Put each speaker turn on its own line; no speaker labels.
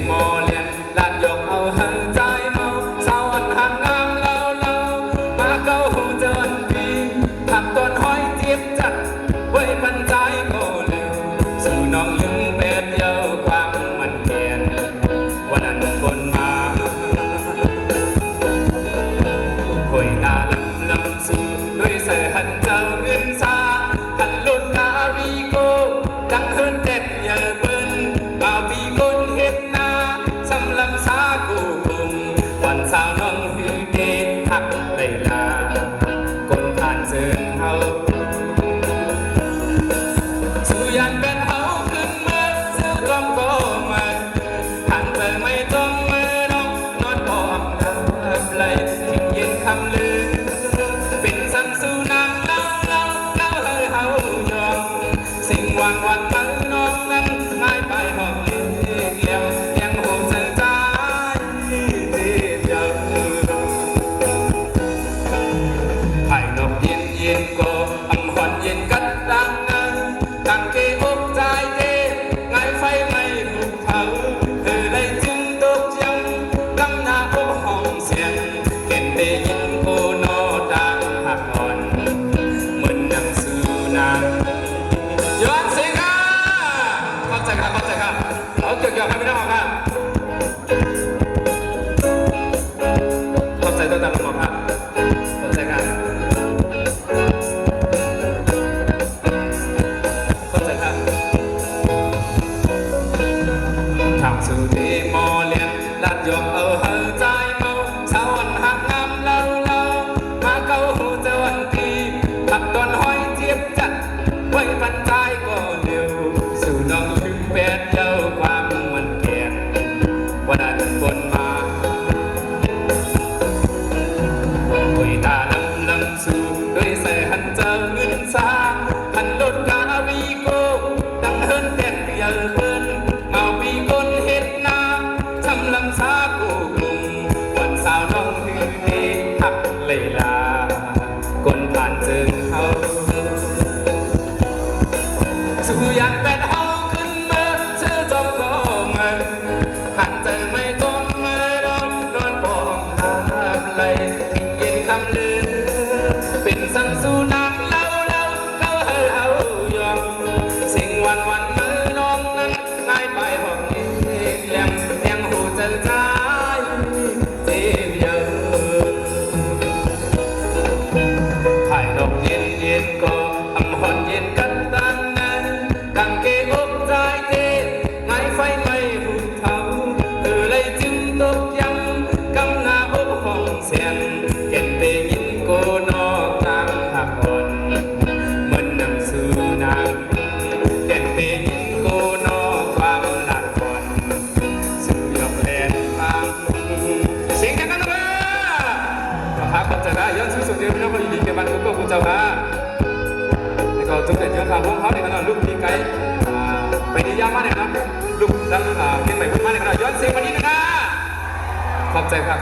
มอเลียนลาดยกเอาหันใจเมาสาวอันหันงามเล่ามาเก้าหูเจอวันปีหักต้นห้อยเจี๊ยบจัดไว้ปันใจก็เร็วสู่น้องลืมเป็นเยาความมันเปลี่ยนวันนั้นคนมาคุยตาลำสู่ด้วยเสือหันเจ้าเงินซาหันลุ่นนาวีโกดังเฮินเด็ดเยอะเบิ้ลบ่าวปีคนเห็ดนาสำลำซากูกุมวันสาวน้องฮือเดหักเลยลาคนผ่านเสือเฮาสู่ยันเป็นเฮาขึ้นเมื่อเสือกลมก็มาหันเธอไม่ต้องเมื่อน้องนอนอ่อนน้ำไหลทิ้งเย็นคำลือเป็นสันสู่นางเล่าเลยเฮายอมสิ่งวันมันน้องนั้นง่ายไปหอบเลี้ยงยังห่วงเธอใจที่เดียวไผ่นกเย็นก็อำหอนเย็นกันดังนั้นตั้งเกอกใจเกง่ายไฟไม่ถูกเผาเธอได้จึงตกยังกำหน้าอกห้องเสียงเห็นได้ยินโอนอดังหักอ่อนเหมือนนางสู่นางย้อนเสียงค่ะเข้าใจครับเอาเกี่ยวให้ไม่ได้หรอกครับเข้าใจตัวตามหรอกครับเข้าใจครับเข้าใจครับทางสู่ที่มอเลียนลาดยกเอาเฮาใจเมาสาวอันหักงามเล่ามาเก้าหูเจอวันทีผักตอนห้อยเจี๊ยบจัดไว้ปันใจก็เร็วสู่น้องลืมเป็นเย้าความมันเกลียดวันนั้นคนมาคุยตาลำสู่ด้วยเสือหันเจอเงินซาหันลดกาวีโกดังเฮินเด็ดเยอะเบิ้ลเมาปีคนเห็ดนาทำลำซากูกลุ่มวันสาวน้องฮือเดหักเลยลาคนผ่านเจอเฮาสู่ยันเป็นเฮาขึ้นเมื่อเธอจบก็เมื่อหันเจอไม่จนเมื่อนอนปองหักไหลทิ้งเย็นคำลือเป็นสังสู่นางเล่าเฮายอมสิ่งวันเมื่อน้องนั้นง่ายไปหอบเลี้ยงหูเจอใจเจียบไข่ดอกเย็นก็อำหอนเย็นกันดังนั้นตั้งเกอกใจเกไงไฟไม่หุบเผาเธอเลยจึงตกยังกำหน้าอกห้องเสียงเห็นได้ยินโกนอกตามหักอ่อนเหมือนนางสู่นางเห็นได้ยินโกนอกความหลักอ่อนสู่ยกแลนฟังเสียงกันเลยครับผมจะได้ย้อนสู่สุดเดียวน้องคนดีเกี่ยวกับทุกคนคุณเจ้าค่ะก็จุดเด่นเยอะครับพวกเขาเนี่ยนะลูกทีไกด์ไปดียากมากเลยนะลูกดังเก่งใหม่พูดมากเลยนะย้อนเสียงมานี้นะขอบใจครับ